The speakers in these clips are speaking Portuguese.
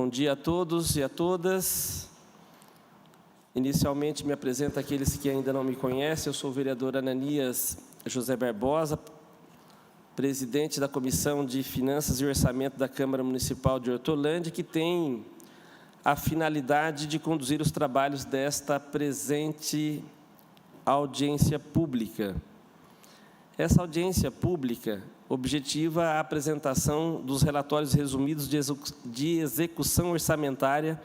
Bom dia a todos e a todas. Inicialmente me apresento àqueles que ainda não me conhecem. Eu sou o vereador Ananias José Barbosa, presidente da Comissão de Finanças e Orçamento da Câmara Municipal de Hortolândia, que tem a finalidade de conduzir os trabalhos desta presente audiência pública. Essa audiência pública objetiva a apresentação dos relatórios resumidos de execução orçamentária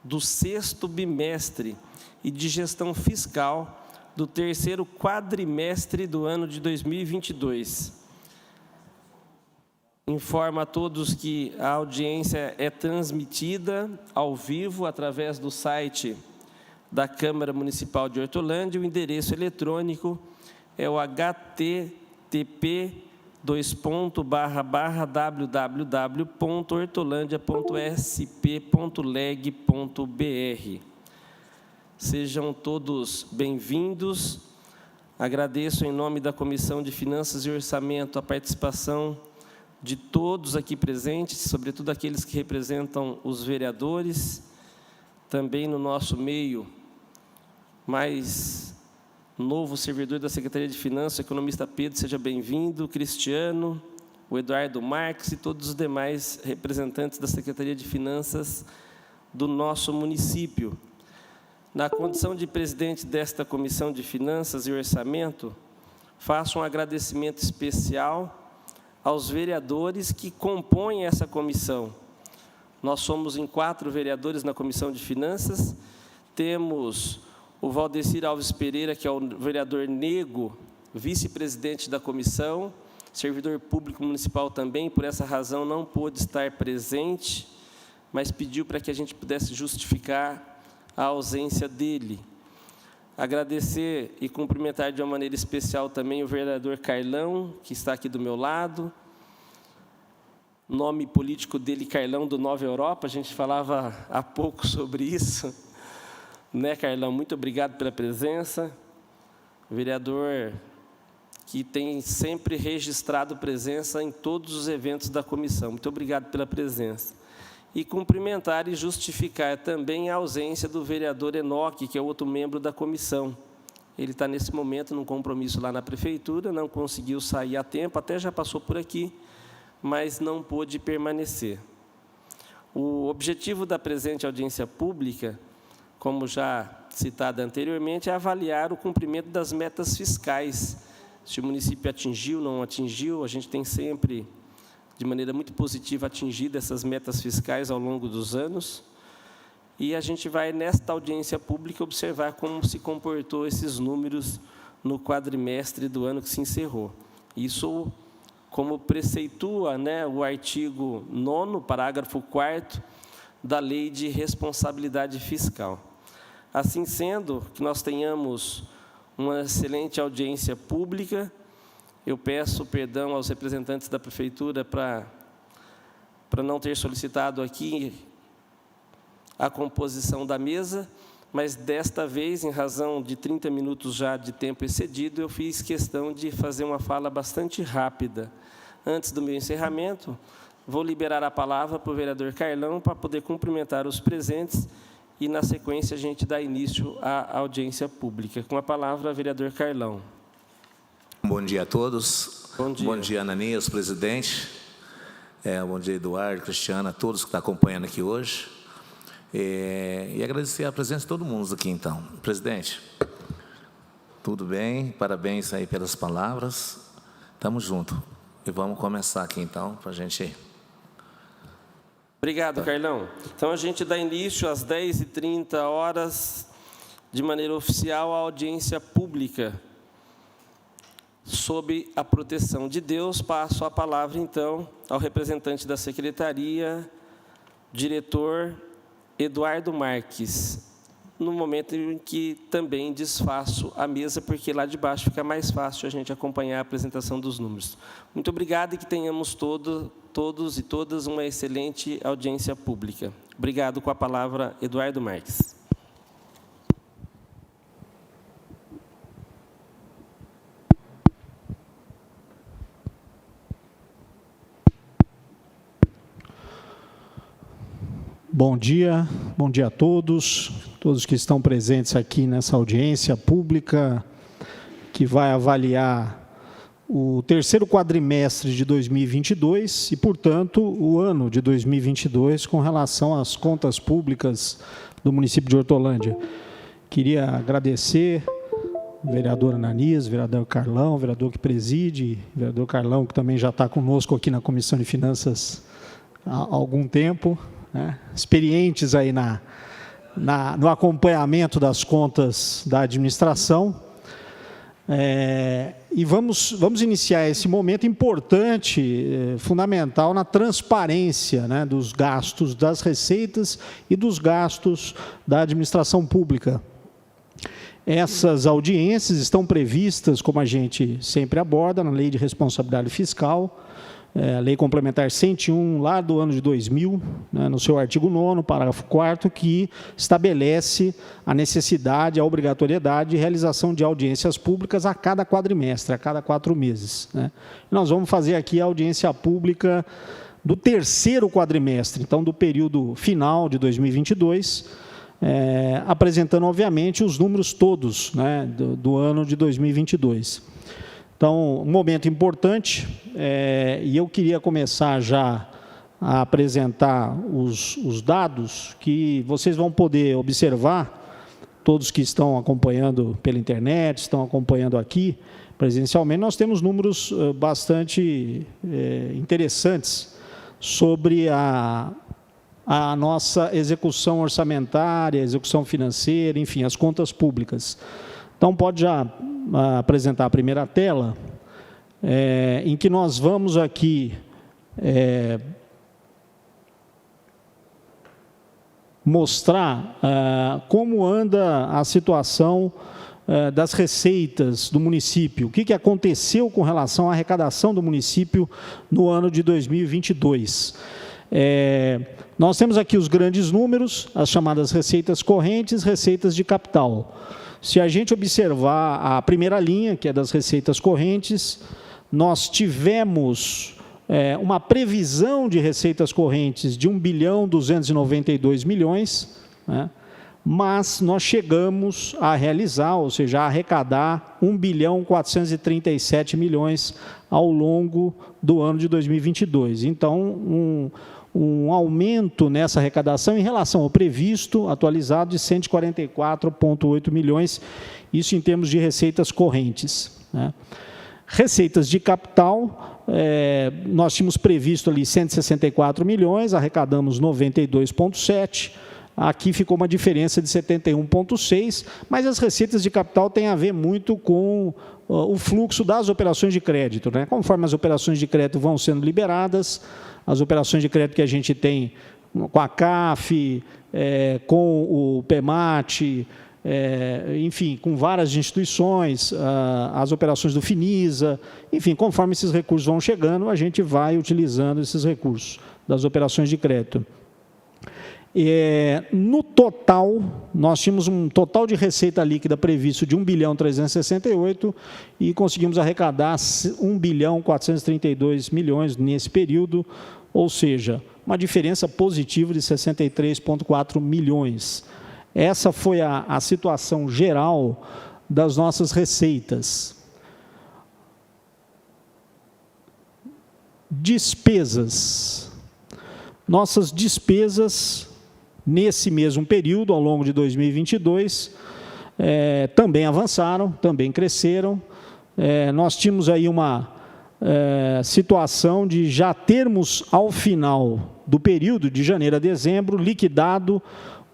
do 6º bimestre e de gestão fiscal do 3º quadrimestre do ano de 2022. Informo a todos que a audiência é transmitida ao vivo através do site da Câmara Municipal de Hortolândia. O endereço eletrônico é o http://www.hortolândia.sp.leg.br. Sejam todos bem-vindos. Agradeço em nome da Comissão de Finanças e Orçamento a participação de todos aqui presentes, sobretudo aqueles que representam os vereadores. Também no nosso meio, mais novo servidor da Secretaria de Finanças, o economista Pedro, seja bem-vindo, Cristiano, o Eduardo Marques e todos os demais representantes da Secretaria de Finanças do nosso município. Na condição de presidente desta Comissão de Finanças e Orçamento, faço um agradecimento especial aos vereadores que compõem essa comissão. Nós somos em 4 vereadores na Comissão de Finanças, temos o Valdecir Alves Pereira, que é o vereador Nego, vice-presidente da comissão, servidor público municipal também, por essa razão não pôde estar presente, mas pediu para que a gente pudesse justificar a ausência dele. Agradecer e cumprimentar de uma maneira especial também o vereador Carlão, que está aqui do meu lado. Nome político dele, Carlão do Nova Europa, a gente falava há pouco sobre isso. Né, Carlão? Muito obrigado pela presença. Vereador que tem sempre registrado presença em todos os eventos da comissão. Muito obrigado pela presença. E cumprimentar e justificar também a ausência do vereador Enoque, que é outro membro da comissão. Ele está, nesse momento, num compromisso lá na prefeitura, não conseguiu sair a tempo, até já passou por aqui, mas não pôde permanecer. O objetivo da presente audiência pública, como já citado anteriormente, é avaliar o cumprimento das metas fiscais. Se o município atingiu, não atingiu, a gente tem sempre, de maneira muito positiva, atingido essas metas fiscais ao longo dos anos. E a gente vai, nesta audiência pública, observar como se comportou esses números no quadrimestre do ano que se encerrou. Isso, como preceitua, né, o artigo 9º, parágrafo 4º, da Lei de Responsabilidade Fiscal. Assim sendo, que nós tenhamos uma excelente audiência pública. Eu peço perdão aos representantes da prefeitura para não ter solicitado aqui a composição da mesa, mas desta vez, em razão de 30 minutos já de tempo excedido, eu fiz questão de fazer uma fala bastante rápida. Antes do meu encerramento, vou liberar a palavra para o vereador Carlão para poder cumprimentar os presentes e, na sequência, a gente dá início à audiência pública. Com a palavra, vereador Carlão. Bom dia a todos. Bom dia. Bom dia, Ananias, presidente. Bom dia, Eduardo, Cristiano, a todos que estão acompanhando aqui hoje. E agradecer a presença de todo mundo aqui, então. Presidente, tudo bem? Parabéns aí pelas palavras. Estamos juntos. E vamos começar aqui, então, para a gente... Obrigado, Carlão. Então, a gente dá início às 10h30, de maneira oficial, à audiência pública. Sob a proteção de Deus, passo a palavra, então, ao representante da Secretaria, diretor Eduardo Marques, no momento em que também desfaço a mesa, porque lá de baixo fica mais fácil a gente acompanhar a apresentação dos números. Muito obrigado e que tenhamos todos e todas uma excelente audiência pública. Obrigado. Com a palavra, Eduardo Marques. Bom dia a todos que estão presentes aqui nessa audiência pública, que vai avaliar o terceiro quadrimestre de 2022 e, portanto, o ano de 2022 com relação às contas públicas do município de Hortolândia. Queria agradecer o vereador Ananias, o vereador Carlão, o vereador que preside, o vereador Carlão, que também já está conosco aqui na Comissão de Finanças há algum tempo, né? Experientes aí no acompanhamento das contas da administração. E vamos iniciar esse momento importante, fundamental, na transparência, né, dos gastos, das receitas e dos gastos da administração pública. Essas audiências estão previstas, como a gente sempre aborda, na Lei de Responsabilidade Fiscal, a Lei Complementar 101, lá do ano de 2000, né, no seu artigo 9º, parágrafo 4º, que estabelece a necessidade, a obrigatoriedade de realização de audiências públicas a cada quadrimestre, a cada 4 meses. Né. Nós vamos fazer aqui a audiência pública do terceiro quadrimestre, então, do período final de 2022, apresentando, obviamente, os números todos, né, do ano de 2022. Então, um momento importante, e eu queria começar já a apresentar os dados que vocês vão poder observar, todos que estão acompanhando pela internet, estão acompanhando aqui presencialmente. Nós temos números bastante interessantes sobre a nossa execução orçamentária, execução financeira, enfim, as contas públicas. Então, pode já apresentar a primeira tela, em que nós vamos aqui mostrar como anda a situação das receitas do município, o que aconteceu com relação à arrecadação do município no ano de 2022. Nós temos aqui os grandes números, as chamadas receitas correntes, receitas de capital. Se a gente observar a primeira linha, que é das receitas correntes, nós tivemos uma previsão de receitas correntes de 1.292 bilhões, né? Mas nós chegamos a realizar, ou seja, a arrecadar 1.437 bilhões ao longo do ano de 2022. Então, um aumento nessa arrecadação em relação ao previsto, atualizado, de 144,8 milhões, isso em termos de receitas correntes, né? Receitas de capital, nós tínhamos previsto ali 164 milhões, arrecadamos 92,7, aqui ficou uma diferença de 71,6, mas as receitas de capital têm a ver muito com o fluxo das operações de crédito, né? Conforme as operações de crédito vão sendo liberadas, as operações de crédito que a gente tem com a CAF, com o PEMAT, enfim, com várias instituições, as operações do Finisa, enfim, conforme esses recursos vão chegando, a gente vai utilizando esses recursos das operações de crédito. No total, nós tínhamos um total de receita líquida previsto de 1.368 e conseguimos arrecadar 1.432 milhões nesse período, ou seja, uma diferença positiva de 63,4 milhões. Essa foi a situação geral das nossas receitas. Despesas. Nossas despesas, nesse mesmo período, ao longo de 2022, também avançaram, também cresceram. Nós tínhamos aí uma situação de já termos, ao final do período, de janeiro a dezembro, liquidado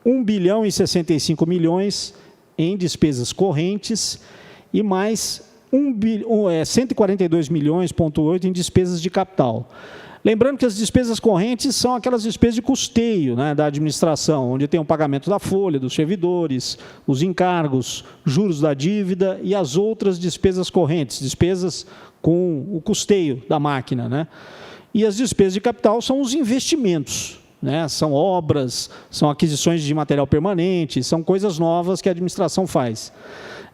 1.065 bilhões em despesas correntes e mais 142,8 milhões em despesas de capital. Lembrando que as despesas correntes são aquelas despesas de custeio, né, da administração, onde tem o pagamento da folha, dos servidores, os encargos, juros da dívida e as outras despesas correntes, despesas com o custeio da máquina, né? E as despesas de capital são os investimentos, né? São obras, são aquisições de material permanente, são coisas novas que a administração faz.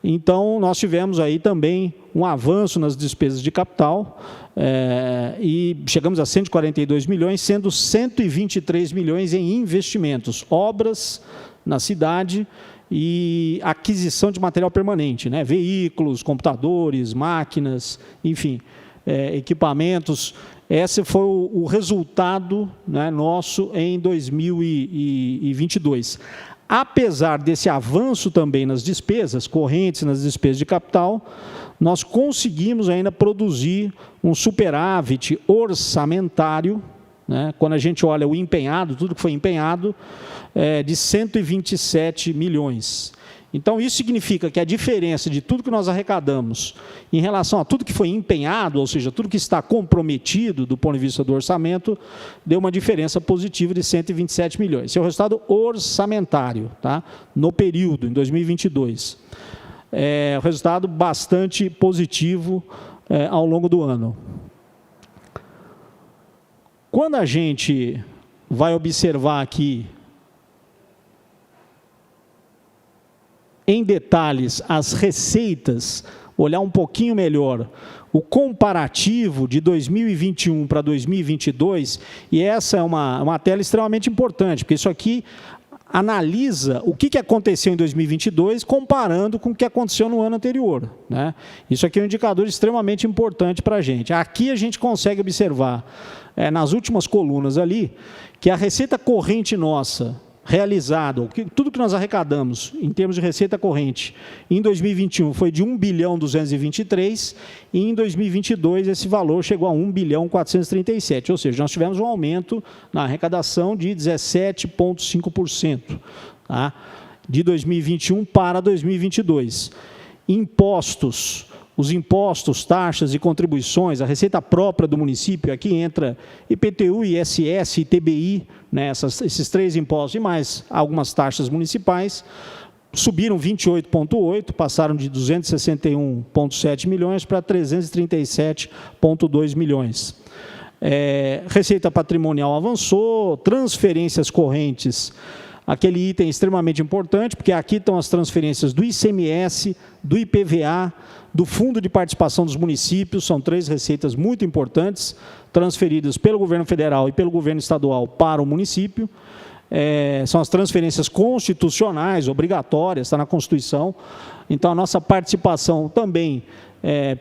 Então, nós tivemos aí também um avanço nas despesas de capital, e chegamos a 142 milhões, sendo 123 milhões em investimentos, obras na cidade e aquisição de material permanente, né? Veículos, computadores, máquinas, enfim, equipamentos. Esse foi o resultado, né, nosso em 2022. Apesar desse avanço também nas despesas correntes, nas despesas de capital, nós conseguimos ainda produzir um superávit orçamentário, né, quando a gente olha o empenhado, tudo que foi empenhado, de 127 milhões. Então, isso significa que a diferença de tudo que nós arrecadamos em relação a tudo que foi empenhado, ou seja, tudo que está comprometido do ponto de vista do orçamento, deu uma diferença positiva de 127 milhões. Esse é o resultado orçamentário, tá? No período, em 2022. Um resultado bastante positivo ao longo do ano. Quando a gente vai observar aqui em detalhes as receitas, olhar um pouquinho melhor o comparativo de 2021 para 2022, e essa é uma tela extremamente importante, porque isso aqui analisa o que aconteceu em 2022 comparando com o que aconteceu no ano anterior, né? Isso aqui é um indicador extremamente importante para a gente. Aqui a gente consegue observar, nas últimas colunas ali, que a receita corrente nossa, realizado, tudo que nós arrecadamos em termos de receita corrente em 2021 foi de 1.223 e em 2022 esse valor chegou a 1.437, ou seja, nós tivemos um aumento na arrecadação de 17,5%, tá? De 2021 para 2022. Impostos. Os impostos, taxas e contribuições, a receita própria do município, aqui entra IPTU, ISS, ITBI, né, esses três impostos e mais algumas taxas municipais, subiram 28,8%, passaram de 261,7 milhões para 337,2 milhões. Receita patrimonial avançou, transferências correntes, aquele item extremamente importante, porque aqui estão as transferências do ICMS, do IPVA, do Fundo de Participação dos Municípios, são três receitas muito importantes, transferidas pelo governo federal e pelo governo estadual para o município. São as transferências constitucionais, obrigatórias, está na Constituição. Então, a nossa participação também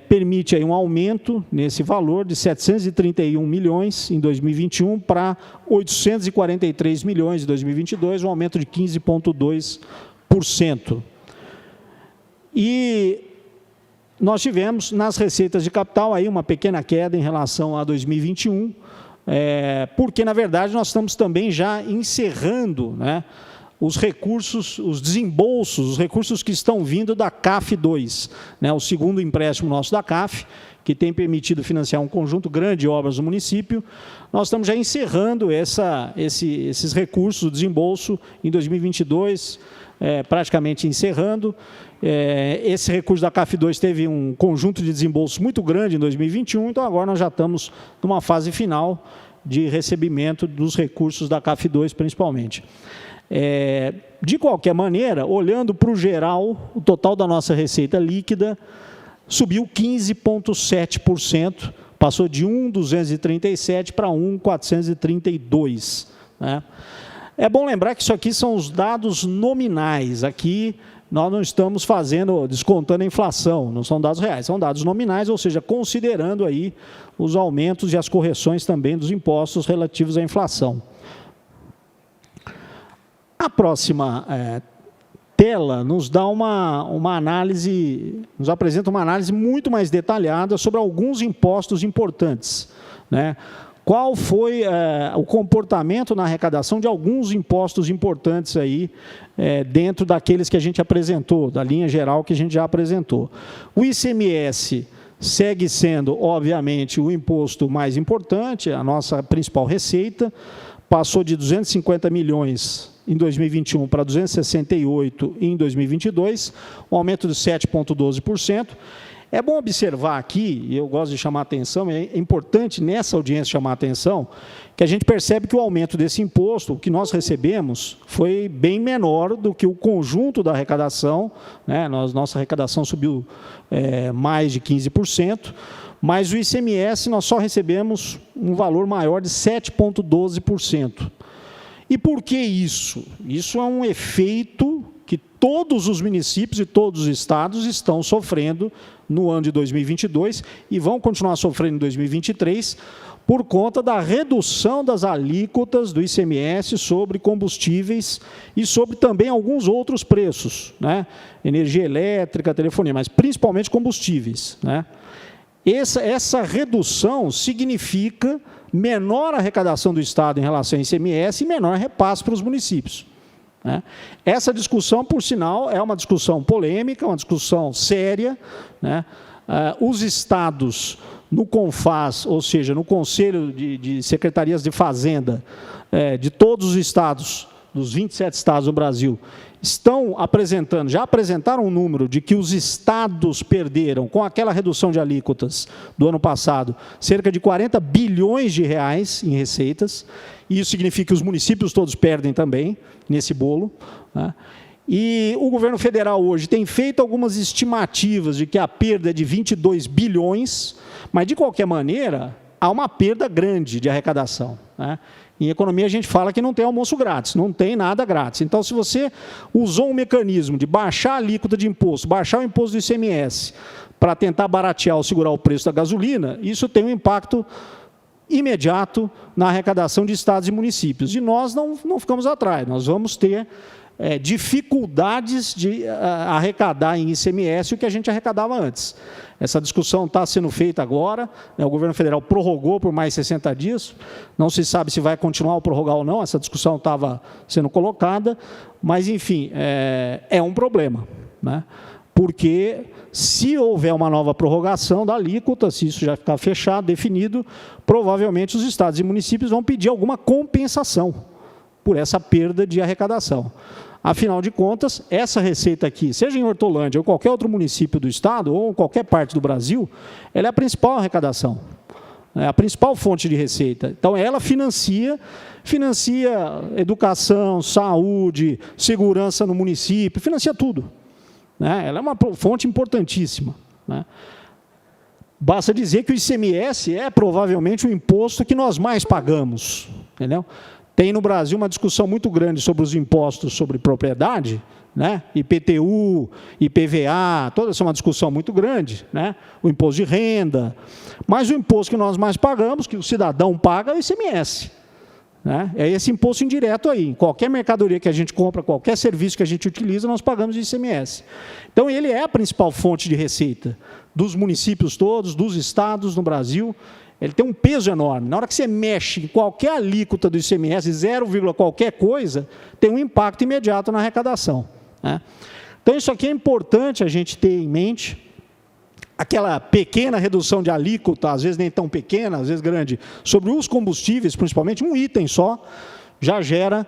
permite aí um aumento nesse valor de 731 milhões em 2021 para 843 milhões em 2022, um aumento de 15,2%. E nós tivemos nas receitas de capital aí uma pequena queda em relação a 2021, porque, na verdade, nós estamos também já encerrando, né, os recursos, os desembolsos, os recursos que estão vindo da CAF 2, né, o segundo empréstimo nosso da CAF, que tem permitido financiar um conjunto grande de obras do município. Nós estamos já encerrando esses recursos, o desembolso em 2022, praticamente encerrando. Esse recurso da CAF 2 teve um conjunto de desembolsos muito grande em 2021, então agora nós já estamos numa fase final de recebimento dos recursos da CAF 2, principalmente. De qualquer maneira, olhando para o geral, o total da nossa receita líquida subiu 15,7%, passou de 1.237 para 1.432, né? É bom lembrar que isso aqui são os dados nominais. Aqui nós não estamos descontando a inflação, não são dados reais, são dados nominais, ou seja, considerando aí os aumentos e as correções também dos impostos relativos à inflação. A próxima tela nos dá uma análise, nos apresenta uma análise muito mais detalhada sobre alguns impostos importantes, né? Qual foi o comportamento na arrecadação de alguns impostos importantes aí, dentro daqueles que a gente apresentou, da linha geral que a gente já apresentou. O ICMS segue sendo, obviamente, o imposto mais importante, a nossa principal receita, passou de 250 milhões em 2021 para 268 em 2022, um aumento de 7,12%. É bom observar aqui, e eu gosto de chamar a atenção, é importante nessa audiência chamar a atenção, que a gente percebe que o aumento desse imposto, o que nós recebemos, foi bem menor do que o conjunto da arrecadação, né? Nossa arrecadação subiu mais de 15%, mas o ICMS nós só recebemos um valor maior de 7,12%. E por que isso? Isso é um efeito que todos os municípios e todos os estados estão sofrendo no ano de 2022 e vão continuar sofrendo em 2023 por conta da redução das alíquotas do ICMS sobre combustíveis e sobre também alguns outros preços, né? Energia elétrica, telefonia, mas principalmente combustíveis, né? Essa redução significa menor arrecadação do Estado em relação ao ICMS e menor repasse para os municípios, né? Essa discussão, por sinal, é uma discussão polêmica, uma discussão séria, né? Os estados, no CONFAZ, ou seja, no Conselho de Secretarias de Fazenda, de todos os estados, dos 27 estados do Brasil, estão apresentando, já apresentaram um número de que os estados perderam, com aquela redução de alíquotas do ano passado, cerca de 40 bilhões de reais em receitas, e isso significa que os municípios todos perdem também nesse bolo, né? E o governo federal hoje tem feito algumas estimativas de que a perda é de 22 bilhões, mas, de qualquer maneira, há uma perda grande de arrecadação, né? Em economia, a gente fala que não tem almoço grátis, não tem nada grátis. Então, se você usou um mecanismo de baixar a alíquota de imposto, baixar o imposto do ICMS, para tentar baratear ou segurar o preço da gasolina, isso tem um impacto imediato na arrecadação de estados e municípios. E nós não ficamos atrás, nós vamos ter dificuldades de arrecadar em ICMS o que a gente arrecadava antes. Essa discussão está sendo feita agora, né? O governo federal prorrogou por mais 60 dias, não se sabe se vai continuar a prorrogar ou não, essa discussão estava sendo colocada, mas, enfim, é um problema, né? Porque se houver uma nova prorrogação da alíquota, se isso já ficar fechado, definido, provavelmente os estados e municípios vão pedir alguma compensação por essa perda de arrecadação. Afinal de contas, essa receita aqui, seja em Hortolândia ou qualquer outro município do estado, ou qualquer parte do Brasil, ela é a principal arrecadação, é a principal fonte de receita. Então, ela financia educação, saúde, segurança no município, financia tudo, né? Ela é uma fonte importantíssima, né? Basta dizer que o ICMS é provavelmente o imposto que nós mais pagamos, entendeu? Tem no Brasil uma discussão muito grande sobre os impostos sobre propriedade, né? IPTU, IPVA, toda essa é uma discussão muito grande, né? O imposto de renda, mas o imposto que nós mais pagamos, que o cidadão paga, é o ICMS, né? É esse imposto indireto aí. Em qualquer mercadoria que a gente compra, qualquer serviço que a gente utiliza, nós pagamos ICMS. Então, ele é a principal fonte de receita dos municípios todos, dos estados no Brasil. Ele tem um peso enorme. Na hora que você mexe em qualquer alíquota do ICMS, 0, qualquer coisa, tem um impacto imediato na arrecadação, né? Então, isso aqui é importante a gente ter em mente. Aquela pequena redução de alíquota, às vezes nem tão pequena, às vezes grande, sobre os combustíveis, principalmente, um item só, já gera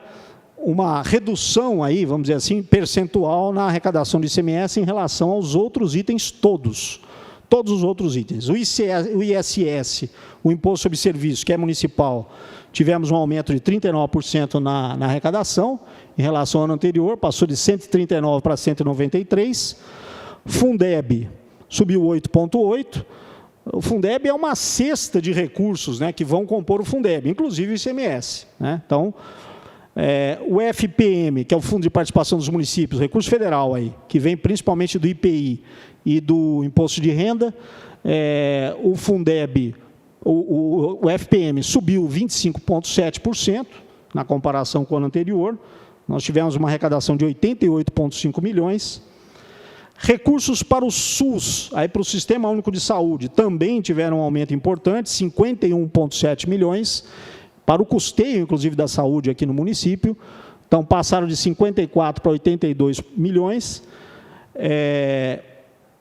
uma redução aí, vamos dizer assim, percentual na arrecadação do ICMS em relação aos outros itens todos. Todos os outros itens. O ISS, o Imposto sobre Serviço, que é municipal, tivemos um aumento de 39% na arrecadação, em relação ao ano anterior, passou de 139 para 193. Fundeb subiu 8,8%. O Fundeb é uma cesta de recursos, né, que vão compor o Fundeb, inclusive o ICMS, né? Então, o FPM, que é o Fundo de Participação dos Municípios, recurso federal, aí, que vem principalmente do IPI e do Imposto de Renda, o Fundeb, o FPM subiu 25,7% na comparação com o ano anterior. Nós tivemos uma arrecadação de 88,5 milhões. Recursos para o SUS, aí para o Sistema Único de Saúde, também tiveram um aumento importante, 51,7 milhões, para o custeio, inclusive, da saúde aqui no município. Então, passaram de 54 para 82 milhões.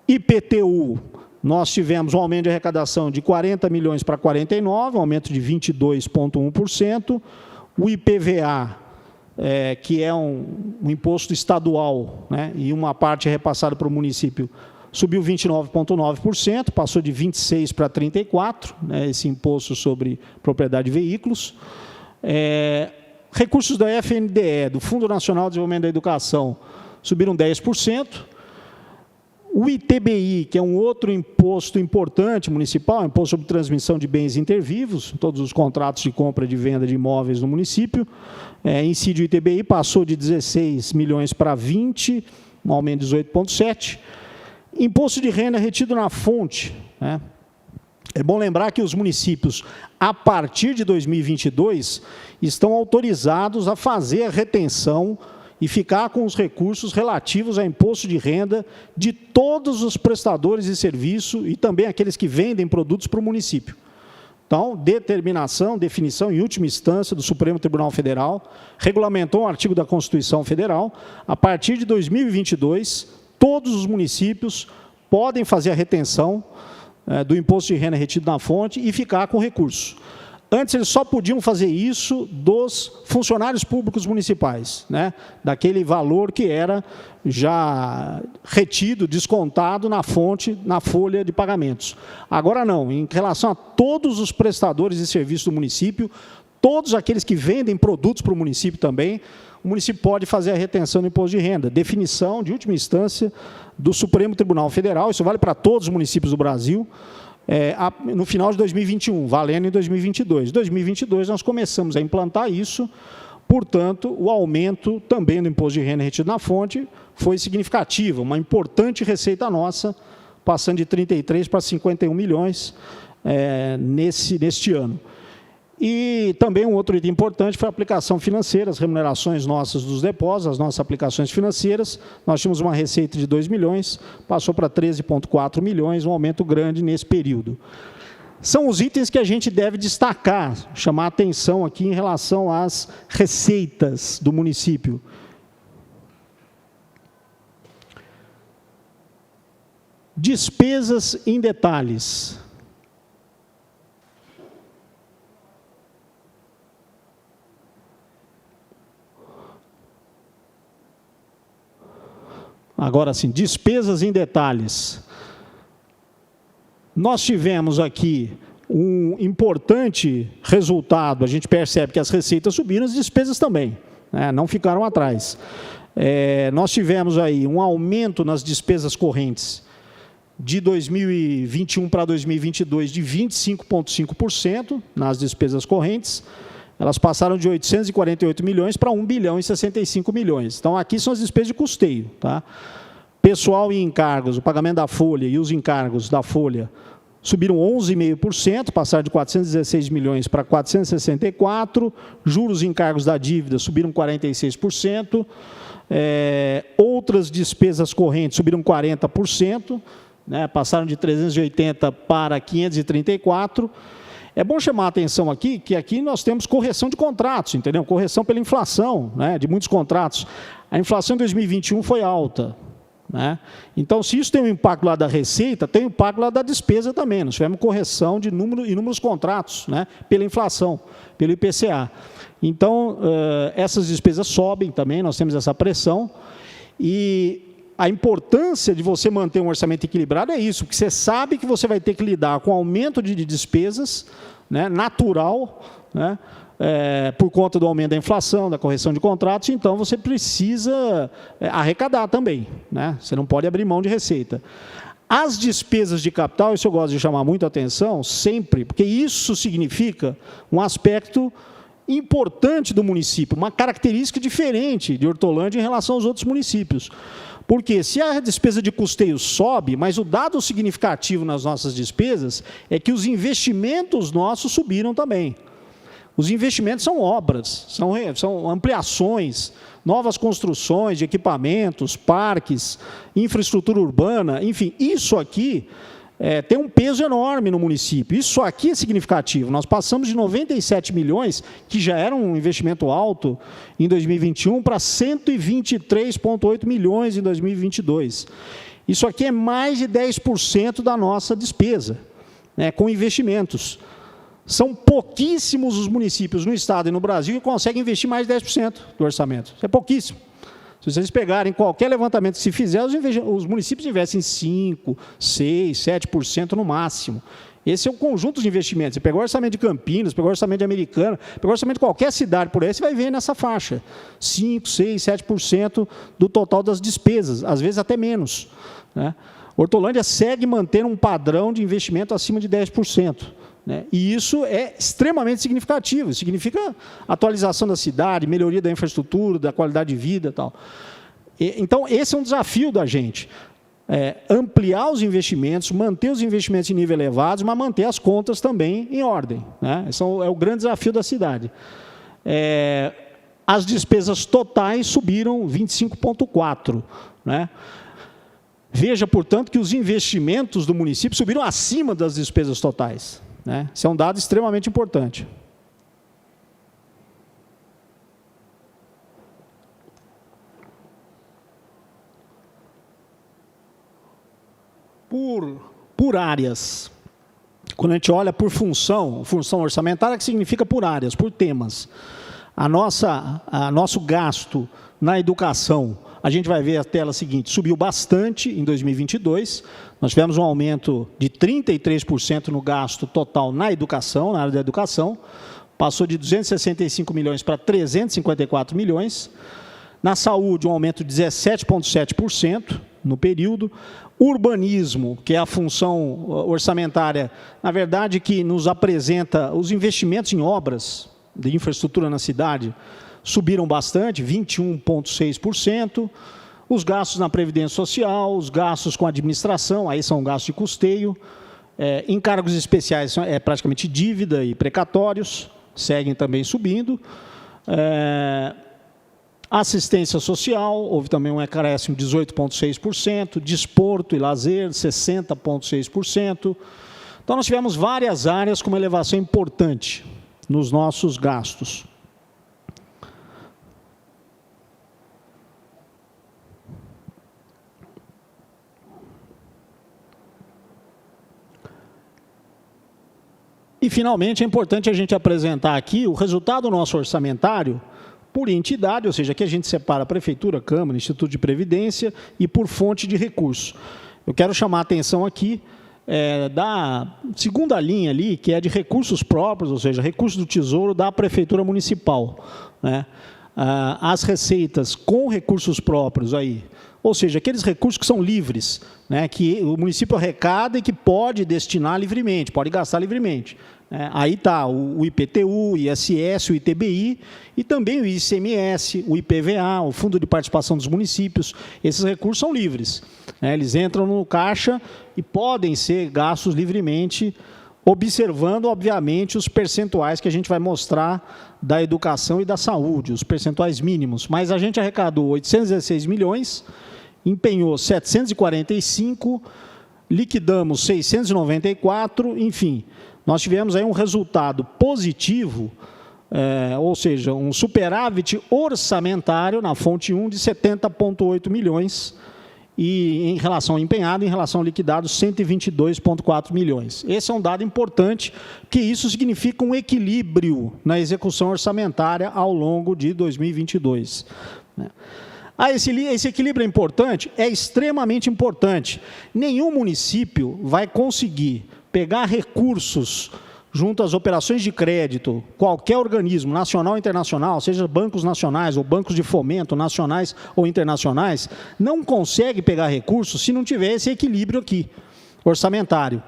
IPTU, nós tivemos um aumento de arrecadação de 40 milhões para 49, um aumento de 22,1%. O IPVA, que é um imposto estadual, né, e uma parte é repassada para o município, subiu 29,9%, passou de 26% para 34%, né, esse imposto sobre propriedade de veículos. Recursos da FNDE, do Fundo Nacional de Desenvolvimento da Educação, subiram 10%. O ITBI, que é um outro imposto importante municipal, imposto sobre transmissão de bens intervivos, todos os contratos de compra e de venda de imóveis no município, incide o ITBI, passou de 16 milhões para 20, um aumento de 18,7%. Imposto de renda retido na fonte, né? É bom lembrar que os municípios, a partir de 2022, estão autorizados a fazer a retenção e ficar com os recursos relativos a imposto de renda de todos os prestadores de serviço e também aqueles que vendem produtos para o município. Então, definição em última instância do Supremo Tribunal Federal, regulamentou um artigo da Constituição Federal, a partir de 2022, todos os municípios podem fazer a retenção do imposto de renda retido na fonte e ficar com recurso. Antes, eles só podiam fazer isso dos funcionários públicos municipais, né? Daquele valor que era já retido, descontado na fonte, na folha de pagamentos. Agora não, em relação a todos os prestadores de serviço do município, todos aqueles que vendem produtos para o município também, o município pode fazer a retenção do imposto de renda. Definição, de última instância, do Supremo Tribunal Federal, isso vale para todos os municípios do Brasil, no final de 2021, valendo em 2022. Em 2022, nós começamos a implantar isso, portanto, o aumento também do imposto de renda retido na fonte foi significativo, uma importante receita nossa, passando de 33 para 51 milhões neste ano. E também um outro item importante foi a aplicação financeira, as remunerações nossas dos depósitos, as nossas aplicações financeiras. Nós tínhamos uma receita de 2 milhões, passou para 13,4 milhões, um aumento grande nesse período. São os itens que a gente deve destacar, chamar a atenção aqui em relação às receitas do município. Despesas em detalhes. Agora sim, despesas em detalhes. Nós tivemos aqui um importante resultado, a gente percebe que as receitas subiram, as despesas também, né, não ficaram atrás. Nós tivemos aí um aumento nas despesas correntes de 2021 para 2022 de 25,5% nas despesas correntes. Elas passaram de 848 milhões para 1 bilhão e 65 milhões. Então, aqui são as despesas de custeio. Tá? Pessoal e encargos, o pagamento da folha e os encargos da folha subiram 11,5%, passaram de 416 milhões para 464. Juros e encargos da dívida subiram 46%. Outras despesas correntes subiram 40%, né? Passaram de 380 para 534. É bom chamar a atenção aqui, que aqui nós temos correção de contratos, entendeu? Correção pela inflação, né, de muitos contratos. A inflação em 2021 foi alta, né? Então, se isso tem um impacto lá da receita, tem um impacto lá da despesa também. Nós tivemos correção de inúmeros contratos, né, pela inflação, pelo IPCA. Então, essas despesas sobem também, nós temos essa pressão. E a importância de você manter um orçamento equilibrado é isso, porque você sabe que você vai ter que lidar com aumento de despesas, né, natural, né, por conta do aumento da inflação, da correção de contratos, então você precisa arrecadar também, né, você não pode abrir mão de receita. As despesas de capital, isso eu gosto de chamar muito a atenção, sempre, porque isso significa um aspecto importante do município, uma característica diferente de Hortolândia em relação aos outros municípios. Porque se a despesa de custeio sobe, mas o dado significativo nas nossas despesas é que os investimentos nossos subiram também. Os investimentos são obras, são ampliações, novas construções de equipamentos, parques, infraestrutura urbana, enfim, isso aqui tem um peso enorme no município. Isso aqui é significativo. Nós passamos de 97 milhões, que já era um investimento alto em 2021, para 123,8 milhões em 2022. Isso aqui é mais de 10% da nossa despesa, né, com investimentos. São pouquíssimos os municípios no estado e no Brasil que conseguem investir mais de 10% do orçamento. Isso é pouquíssimo. Se vocês pegarem qualquer levantamento que se fizer, os municípios investem 5%, 6%, 7% no máximo. Esse é o conjunto de investimentos. Você pegou o orçamento de Campinas, pegou o orçamento de Americana, pegou o orçamento de qualquer cidade por aí, você vai ver nessa faixa. 5%, 6%, 7% do total das despesas, às vezes até menos, né? Hortolândia segue mantendo um padrão de investimento acima de 10%. Né? E isso é extremamente significativo. Significa atualização da cidade, melhoria da infraestrutura, da qualidade de vida e tal. Então, esse é um desafio da gente. Ampliar os investimentos, manter os investimentos em nível elevado, mas manter as contas também em ordem, né? Esse é o grande desafio da cidade. As despesas totais subiram 25,4%. Né? Veja, portanto, que os investimentos do município subiram acima das despesas totais. Né? Esse é um dado extremamente importante. Por áreas. Quando a gente olha por função orçamentária, que significa por áreas, por temas. Nosso gasto na educação, a gente vai ver a tela seguinte, subiu bastante em 2022. Nós tivemos um aumento de 33% no gasto total na educação, na área da educação. Passou de 265 milhões para 354 milhões. Na saúde, um aumento de 17,7% no período. Urbanismo, que é a função orçamentária, na verdade, que nos apresenta os investimentos em obras de infraestrutura na cidade, subiram bastante, 21,6%. Os gastos na Previdência Social, os gastos com administração, aí são gastos de custeio. Encargos especiais é praticamente dívida e precatórios, seguem também subindo. Assistência social, houve também um acréscimo de 18,6%, desporto e lazer, 60,6%. Então, nós tivemos várias áreas com uma elevação importante nos nossos gastos. E, finalmente, é importante a gente apresentar aqui o resultado do nosso orçamentário por entidade, ou seja, aqui a gente separa a Prefeitura, Câmara, Instituto de Previdência e por fonte de recurso. Eu quero chamar a atenção aqui da segunda linha ali, que é de recursos próprios, ou seja, recursos do Tesouro da Prefeitura Municipal. Né? As receitas com recursos próprios aí, ou seja, aqueles recursos que são livres, né, que o município arrecada e que pode destinar livremente, pode gastar livremente. Aí está o IPTU, o ISS, o ITBI e também o ICMS, o IPVA, o Fundo de Participação dos Municípios. Esses recursos são livres. Eles entram no caixa e podem ser gastos livremente, observando, obviamente, os percentuais que a gente vai mostrar da educação e da saúde, os percentuais mínimos. Mas a gente arrecadou 816 milhões, empenhou 745, liquidamos 694, enfim. Nós tivemos aí um resultado positivo, ou seja, um superávit orçamentário na fonte 1 de 70,8 milhões e em relação ao empenhado, em relação ao liquidado, 122,4 milhões. Esse é um dado importante, que isso significa um equilíbrio na execução orçamentária ao longo de 2022. Esse equilíbrio é importante? É extremamente importante. Nenhum município vai conseguir pegar recursos junto às operações de crédito, qualquer organismo, nacional ou internacional, seja bancos nacionais ou bancos de fomento, nacionais ou internacionais, não consegue pegar recursos se não tiver esse equilíbrio aqui, orçamentário.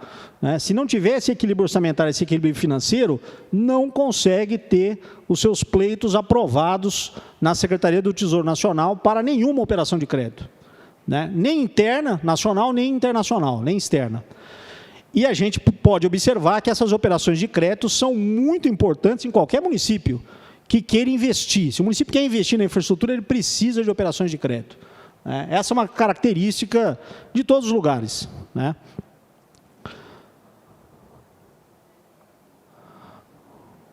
Se não tiver esse equilíbrio orçamentário, esse equilíbrio financeiro, não consegue ter os seus pleitos aprovados na Secretaria do Tesouro Nacional para nenhuma operação de crédito. Nem interna, nacional, nem internacional, nem externa. E a gente pode observar que essas operações de crédito são muito importantes em qualquer município que queira investir. Se o município quer investir na infraestrutura, ele precisa de operações de crédito. Essa é uma característica de todos os lugares.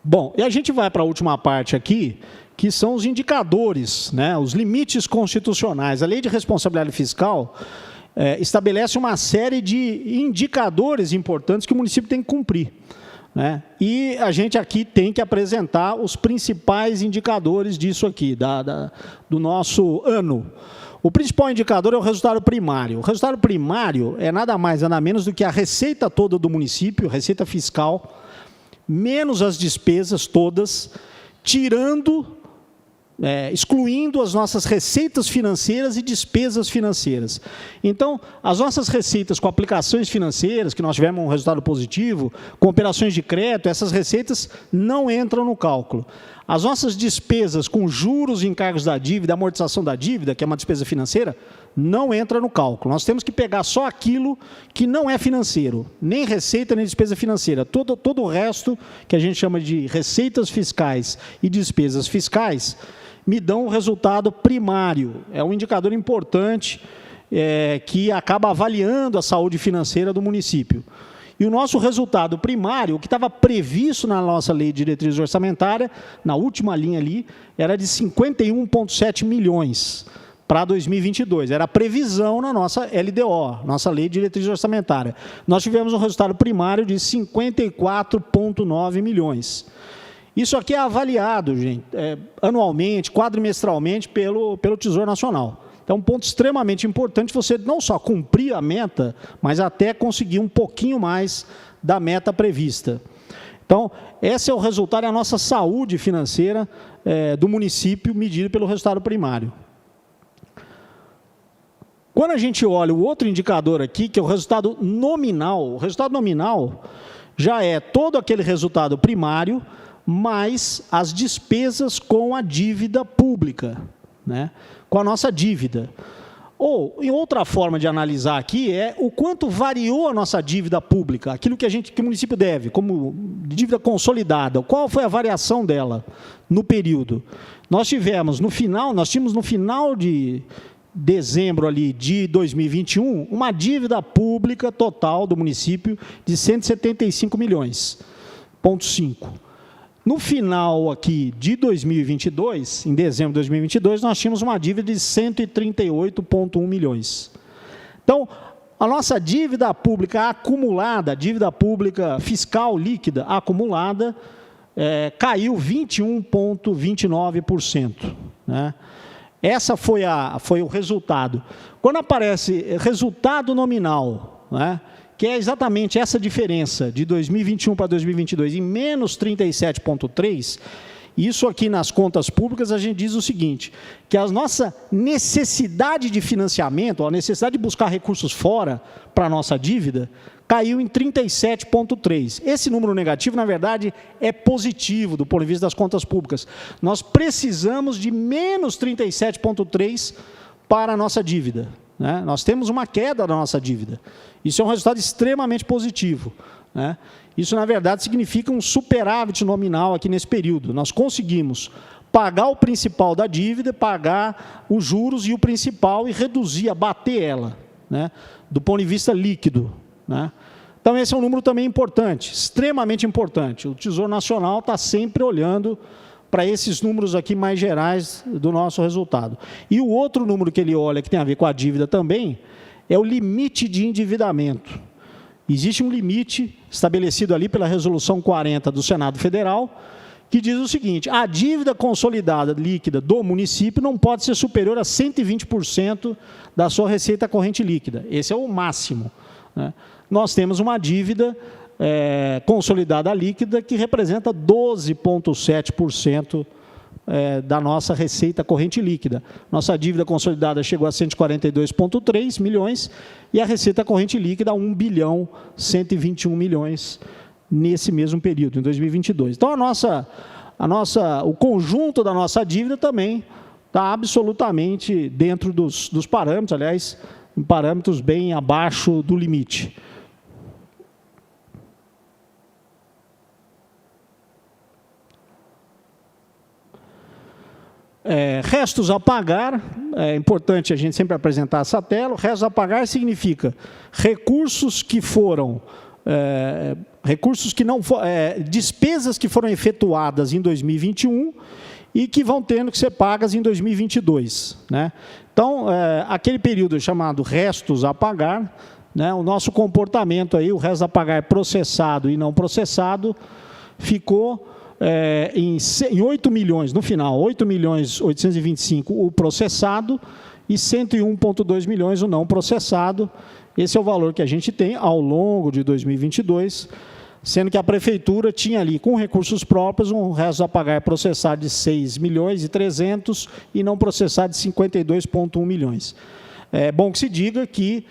Bom, e a gente vai para a última parte aqui, que são os indicadores, os limites constitucionais. A Lei de Responsabilidade Fiscal estabelece uma série de indicadores importantes que o município tem que cumprir. né? E a gente aqui tem que apresentar os principais indicadores disso aqui, do nosso ano. O principal indicador é o resultado primário. O resultado primário é nada mais, nada menos do que a receita toda do município, receita fiscal, menos as despesas todas, excluindo as nossas receitas financeiras e despesas financeiras. Então, as nossas receitas com aplicações financeiras, que nós tivemos um resultado positivo, com operações de crédito, essas receitas não entram no cálculo. As nossas despesas com juros e encargos da dívida, amortização da dívida, que é uma despesa financeira, não entra no cálculo. Nós temos que pegar só aquilo que não é financeiro, nem receita, nem despesa financeira. Todo o resto, que a gente chama de receitas fiscais e despesas fiscais, me dão o resultado primário. É um indicador importante que acaba avaliando a saúde financeira do município. E o nosso resultado primário, o que estava previsto na nossa lei de diretriz orçamentária, na última linha ali, era de 51,7 milhões para 2022. Era a previsão na nossa LDO, nossa lei de diretriz orçamentária. Nós tivemos um resultado primário de 54,9 milhões. Isso aqui é avaliado, gente, anualmente, quadrimestralmente, pelo Tesouro Nacional. Então, um ponto extremamente importante você não só cumprir a meta, mas até conseguir um pouquinho mais da meta prevista. Então, esse é o resultado da nossa saúde financeira do município, medido pelo resultado primário. Quando a gente olha o outro indicador aqui, que é o resultado nominal, o resultado nominal já é todo aquele resultado primário, mais as despesas com a dívida pública, né? Com a nossa dívida. Ou, em outra forma de analisar aqui, é o quanto variou a nossa dívida pública, aquilo que o município deve, como dívida consolidada, qual foi a variação dela no período. Nós tínhamos no final de dezembro ali de 2021, uma dívida pública total do município de 175 milhões, 0,5. No final aqui de 2022, em dezembro de 2022, nós tínhamos uma dívida de 138,1 milhões. Então, a nossa dívida pública acumulada, a dívida pública fiscal líquida acumulada, caiu 21,29%. Né? Essa foi o resultado. Quando aparece resultado nominal, né, que é exatamente essa diferença de 2021 para 2022, em menos 37,3%, isso aqui nas contas públicas a gente diz o seguinte, que a nossa necessidade de financiamento, a necessidade de buscar recursos fora para a nossa dívida, caiu em 37,3%. Esse número negativo, na verdade, é positivo do ponto de vista das contas públicas. Nós precisamos de menos 37,3% para a nossa dívida. Né? Nós temos uma queda da nossa dívida. Isso é um resultado extremamente positivo. Né? Isso, na verdade, significa um superávit nominal aqui nesse período. Nós conseguimos pagar o principal da dívida, pagar os juros e o principal e reduzir, abater ela, né? Do ponto de vista líquido. Né? Então, esse é um número também importante, extremamente importante. O Tesouro Nacional está sempre olhando para esses números aqui mais gerais do nosso resultado. E o outro número que ele olha, que tem a ver com a dívida também, é o limite de endividamento. Existe um limite estabelecido ali pela Resolução 40 do Senado Federal, que diz o seguinte: a dívida consolidada líquida do município não pode ser superior a 120% da sua receita corrente líquida. Esse é o máximo. Né? Nós temos uma dívida consolidada líquida que representa 12,7% da nossa receita corrente líquida. Nossa dívida consolidada chegou a 142,3 milhões e a receita corrente líquida a 1.121 milhões nesse mesmo período, em 2022. Então, o conjunto da nossa dívida também está absolutamente dentro dos parâmetros, aliás, em parâmetros bem abaixo do limite. Restos a pagar, é importante a gente sempre apresentar essa tela. Restos a pagar significa recursos que foram, despesas que foram efetuadas em 2021 e que vão tendo que ser pagas em 2022. Né? Então, aquele período chamado restos a pagar, né, o nosso comportamento aí, o resto a pagar processado e não processado, ficou em 8 milhões, no final, 8.825.000 o processado e 101,2 milhões o não processado. Esse é o valor que a gente tem ao longo de 2022, sendo que a Prefeitura tinha ali, com recursos próprios, um resto a pagar processado de 6.300.000 e não processado de 52,1 milhões. É bom que se diga que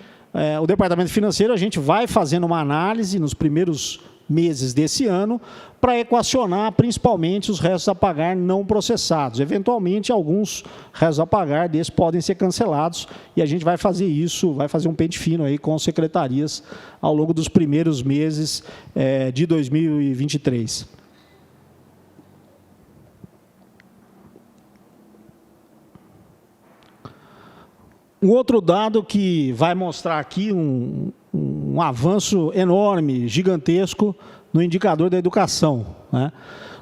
o Departamento Financeiro, a gente vai fazendo uma análise nos primeiros meses desse ano para equacionar principalmente os restos a pagar não processados. Eventualmente, alguns restos a pagar desses podem ser cancelados e a gente vai fazer isso, vai fazer um pente fino aí com as secretarias ao longo dos primeiros meses de 2023. Um outro dado que vai mostrar aqui um avanço enorme, gigantesco, no indicador da educação, né?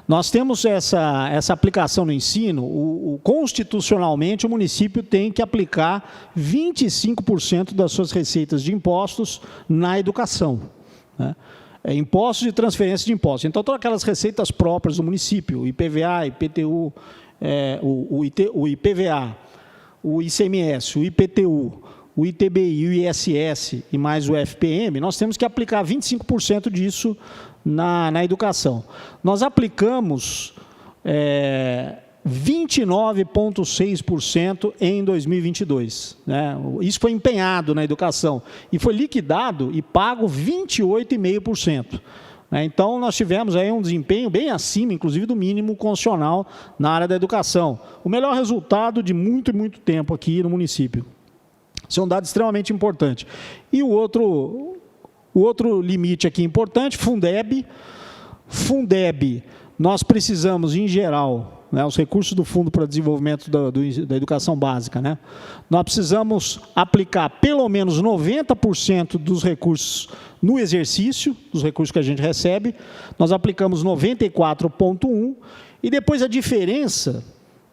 Nós temos essa aplicação no ensino, constitucionalmente o município tem que aplicar 25% das suas receitas de impostos na educação, né? Impostos e transferência de impostos. Então, todas aquelas receitas próprias do município, IPVA, IPTU, o IPVA, o ICMS, o IPTU, o ITBI, o ISS e mais o FPM, nós temos que aplicar 25% disso na educação. Nós aplicamos 29,6% em 2022. Né? Isso foi empenhado na educação e foi liquidado e pago 28,5%. Então, nós tivemos aí um desempenho bem acima, inclusive, do mínimo constitucional na área da educação. O melhor resultado de muito e muito tempo aqui no município. Isso é um dado extremamente importante. E o outro limite aqui importante, Fundeb. Fundeb, nós precisamos, em geral, né, os recursos do Fundo para Desenvolvimento da Educação Básica, né, nós precisamos aplicar pelo menos 90% dos recursos no exercício, dos recursos que a gente recebe, nós aplicamos 94,1%, e depois a diferença,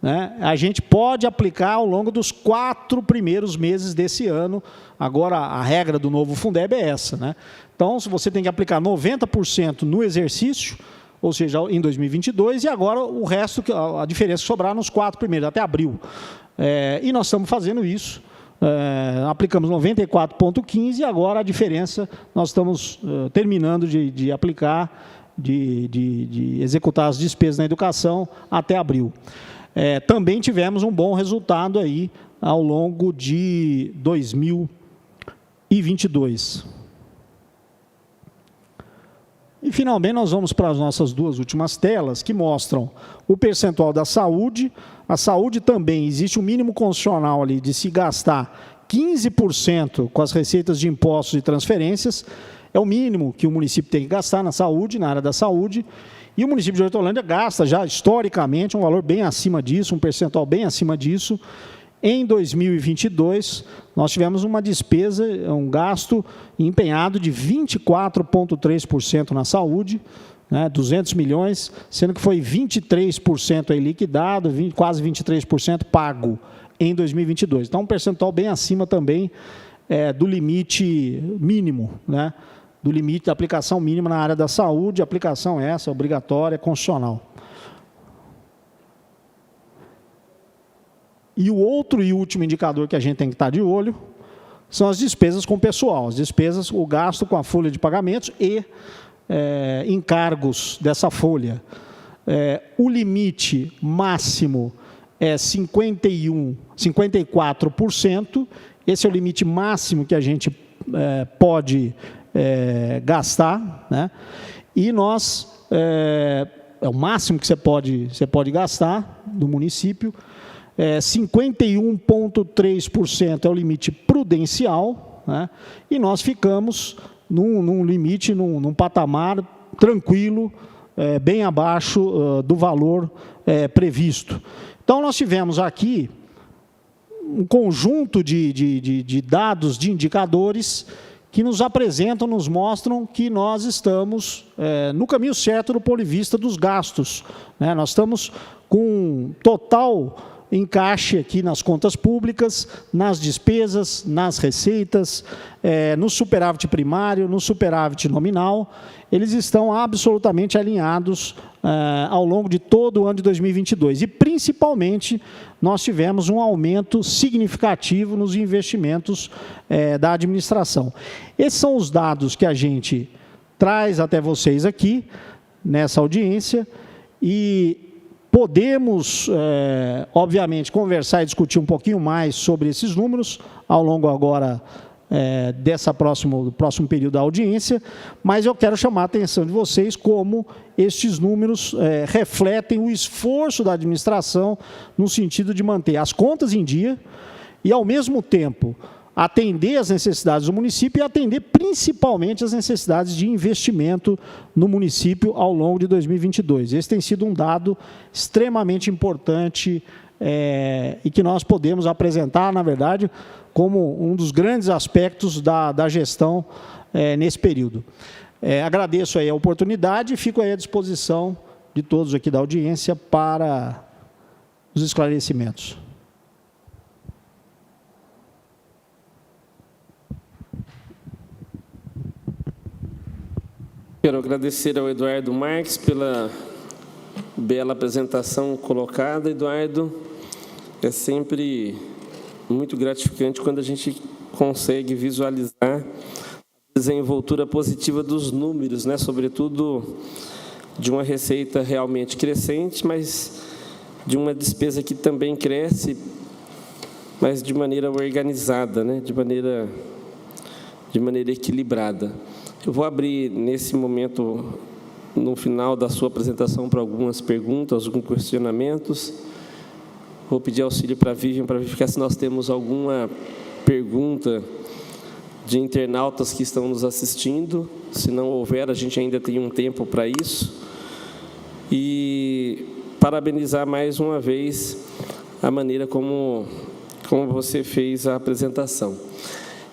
né, a gente pode aplicar ao longo dos 4 primeiros meses desse ano. Agora, a regra do novo Fundeb é essa, né? Então, se você tem que aplicar 90% no exercício, ou seja, em 2022, e agora o resto, a diferença sobrar nos 4 primeiros, até abril. E nós estamos fazendo isso. Aplicamos 94,15% e agora a diferença nós estamos terminando de aplicar, de executar as despesas na educação até abril. Também tivemos um bom resultado aí ao longo de 2022. E, finalmente, nós vamos para as nossas 2 últimas telas, que mostram o percentual da saúde. A saúde também, existe um mínimo constitucional ali de se gastar 15% com as receitas de impostos e transferências. É o mínimo que o município tem que gastar na saúde, na área da saúde. E o município de Hortolândia gasta já, historicamente, um valor bem acima disso, um percentual bem acima disso. Em 2022, nós tivemos uma despesa, um gasto empenhado de 24,3% na saúde, né, 200 milhões, sendo que foi 23% aí liquidado, quase 23% pago em 2022. Então, um percentual bem acima também do limite mínimo, né, do limite da aplicação mínima na área da saúde, aplicação essa obrigatória, constitucional. E o outro e último indicador que a gente tem que estar de olho são as despesas com pessoal, as despesas, o gasto com a folha de pagamentos e encargos dessa folha. O limite máximo é 54%, esse é o limite máximo que a gente pode gastar, né? E nós, é o máximo que você pode gastar do município. 51,3% é o limite prudencial, né? E nós ficamos num limite, num patamar tranquilo, bem abaixo do valor previsto. Então, nós tivemos aqui um conjunto de dados, de indicadores, que nos apresentam, nos mostram que nós estamos no caminho certo do ponto de vista dos gastos, né? Nós estamos com total encaixe aqui nas contas públicas, nas despesas, nas receitas, no superávit primário, no superávit nominal, eles estão absolutamente alinhados ao longo de todo o ano de 2022. E, principalmente, nós tivemos um aumento significativo nos investimentos da administração. Esses são os dados que a gente traz até vocês aqui, nessa audiência, e podemos, obviamente, conversar e discutir um pouquinho mais sobre esses números ao longo agora do próximo período da audiência, mas eu quero chamar a atenção de vocês como estes números refletem o esforço da administração no sentido de manter as contas em dia e, ao mesmo tempo, atender às necessidades do município e atender principalmente às necessidades de investimento no município ao longo de 2022. Esse tem sido um dado extremamente importante e que nós podemos apresentar, na verdade, como um dos grandes aspectos da gestão nesse período. Agradeço aí a oportunidade e fico aí à disposição de todos aqui da audiência para os esclarecimentos. Quero agradecer ao Eduardo Marques pela bela apresentação colocada. Eduardo, é sempre muito gratificante quando a gente consegue visualizar a desenvoltura positiva dos números, né? Sobretudo de uma receita realmente crescente, mas de uma despesa que também cresce, mas de maneira organizada, né? de maneira equilibrada. Eu vou abrir, nesse momento, no final da sua apresentação, para algumas perguntas, alguns questionamentos. Vou pedir auxílio para a Vivian, para verificar se nós temos alguma pergunta de internautas que estão nos assistindo. Se não houver, a gente ainda tem um tempo para isso. E parabenizar mais uma vez a maneira como você fez a apresentação.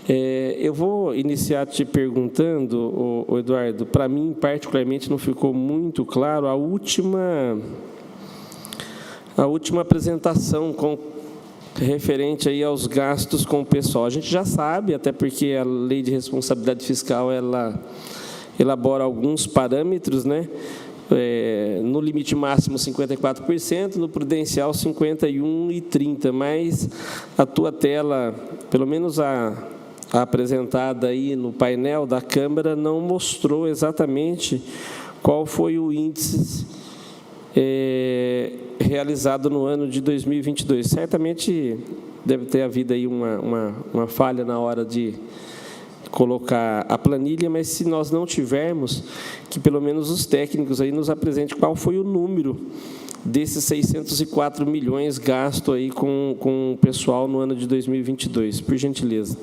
Eu vou iniciar te perguntando, Eduardo, para mim particularmente não ficou muito claro a última apresentação referente aí aos gastos com o pessoal. A gente já sabe, até porque a Lei de Responsabilidade Fiscal ela elabora alguns parâmetros, né? No limite máximo 54%, no prudencial 51% e 30%, mas a tua tela, pelo menos a apresentada aí no painel da Câmara, não mostrou exatamente qual foi o índice realizado no ano de 2022. Certamente deve ter havido aí uma falha na hora de colocar a planilha, mas se nós não tivermos, que pelo menos os técnicos aí nos apresentem qual foi o número desses 604 milhões gasto aí com o pessoal no ano de 2022, por gentileza.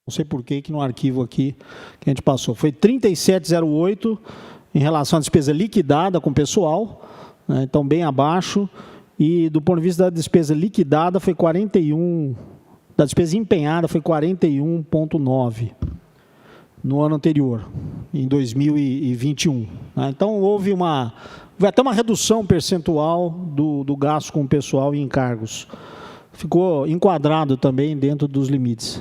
Não sei por que no arquivo aqui que a gente passou. Foi 37,08 em relação à despesa liquidada com o pessoal, né, então bem abaixo. E do ponto de vista da despesa liquidada foi 41, da despesa empenhada foi 41,9 no ano anterior, em 2021. Né, então houve até uma redução percentual do gasto com o pessoal e encargos. Ficou enquadrado também dentro dos limites.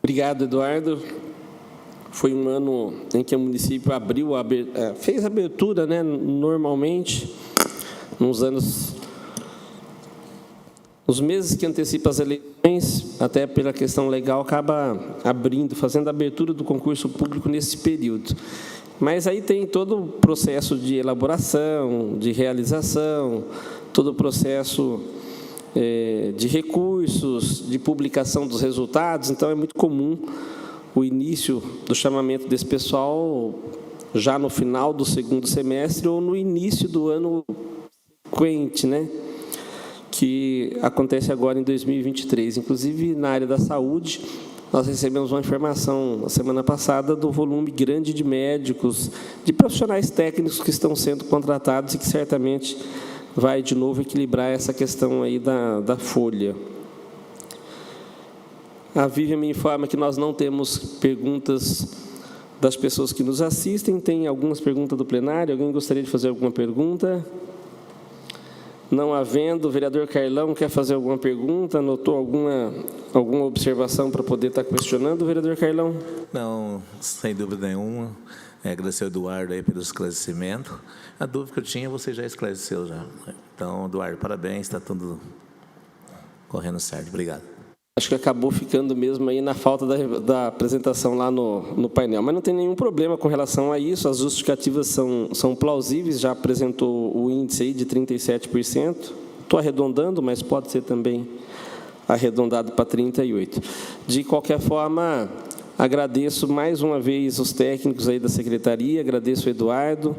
Obrigado, Eduardo. Foi um ano em que o município fez abertura, né, normalmente, nos meses que antecipam as eleições, até pela questão legal, acaba fazendo a abertura do concurso público nesse período. Mas aí tem todo o processo de elaboração, de realização, todo o processo de recursos, de publicação dos resultados. Então, é muito comum o início do chamamento desse pessoal já no final do segundo semestre ou no início do ano seguinte, né? Que acontece agora em 2023. Inclusive, na área da saúde, nós recebemos uma informação na semana passada do volume grande de médicos, de profissionais técnicos que estão sendo contratados e que certamente vai de novo equilibrar essa questão aí da folha. A Vivian me informa que nós não temos perguntas das pessoas que nos assistem. Tem algumas perguntas do plenário. Alguém gostaria de fazer alguma pergunta? Não havendo, o vereador Carlão quer fazer alguma pergunta? Anotou alguma observação para poder estar questionando, vereador Carlão? Não, sem dúvida nenhuma. Agradecer ao Eduardo aí pelo esclarecimento. A dúvida que eu tinha, você já esclareceu já. Então, Eduardo, parabéns, está tudo correndo certo. Obrigado. Acho que acabou ficando mesmo aí na falta da apresentação lá no painel. Mas não tem nenhum problema com relação a isso, as justificativas são plausíveis, já apresentou o índice aí de 37%. Estou arredondando, mas pode ser também arredondado para 38%. De qualquer forma, agradeço mais uma vez os técnicos aí da secretaria, agradeço o Eduardo.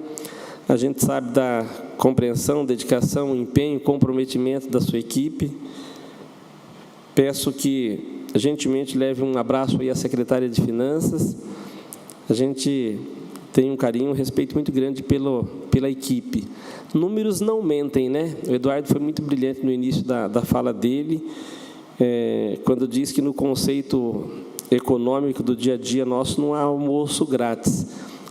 A gente sabe da compreensão, dedicação, empenho, comprometimento da sua equipe. Peço que, gentilmente, leve um abraço aí à secretária de Finanças. A gente tem um carinho, um respeito muito grande pela equipe. Números não mentem, né? O Eduardo foi muito brilhante no início da fala dele, quando diz que no conceito econômico do dia a dia nosso não há almoço grátis.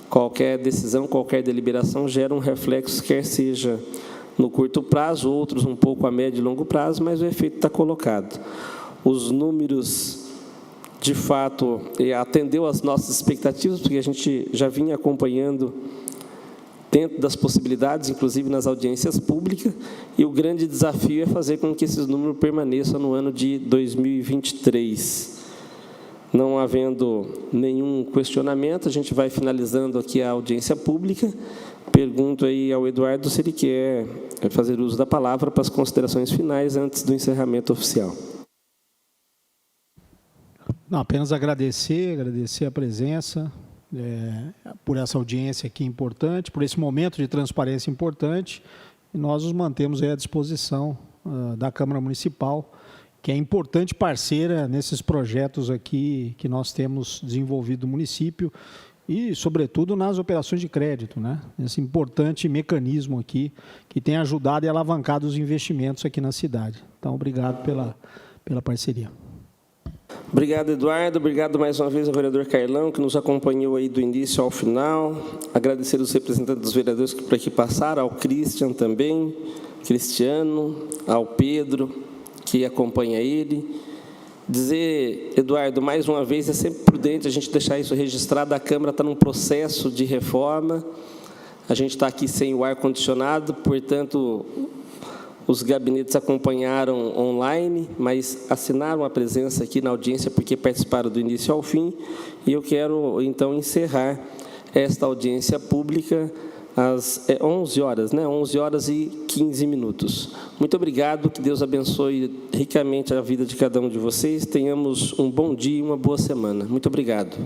Qualquer decisão, qualquer deliberação gera um reflexo, quer seja no curto prazo, outros um pouco a médio e longo prazo, mas o efeito está colocado. Os números, de fato, atendeu às nossas expectativas, porque a gente já vinha acompanhando dentro das possibilidades, inclusive nas audiências públicas, e o grande desafio é fazer com que esses números permaneçam no ano de 2023. Não havendo nenhum questionamento, a gente vai finalizando aqui a audiência pública. Pergunto aí ao Eduardo se ele quer fazer uso da palavra para as considerações finais antes do encerramento oficial. Não, apenas agradecer a presença, por essa audiência aqui importante, por esse momento de transparência importante, e nós nos mantemos aí à disposição da Câmara Municipal, que é importante parceira nesses projetos aqui que nós temos desenvolvido no município e, sobretudo, nas operações de crédito, né? Esse importante mecanismo aqui que tem ajudado e alavancado os investimentos aqui na cidade. Então, obrigado pela parceria. Obrigado, Eduardo. Obrigado mais uma vez ao vereador Carlão, que nos acompanhou aí do início ao final. Agradecer os representantes dos vereadores que por aqui passaram, ao Christian também, Cristiano, ao Pedro, que acompanha ele. Dizer, Eduardo, mais uma vez, é sempre prudente a gente deixar isso registrado. A Câmara está num processo de reforma. A gente está aqui sem o ar-condicionado, portanto, os gabinetes acompanharam online, mas assinaram a presença aqui na audiência porque participaram do início ao fim. E eu quero, então, encerrar esta audiência pública às 11 horas, né? 11 horas e 15 minutos. Muito obrigado, que Deus abençoe ricamente a vida de cada um de vocês. Tenhamos um bom dia e uma boa semana. Muito obrigado.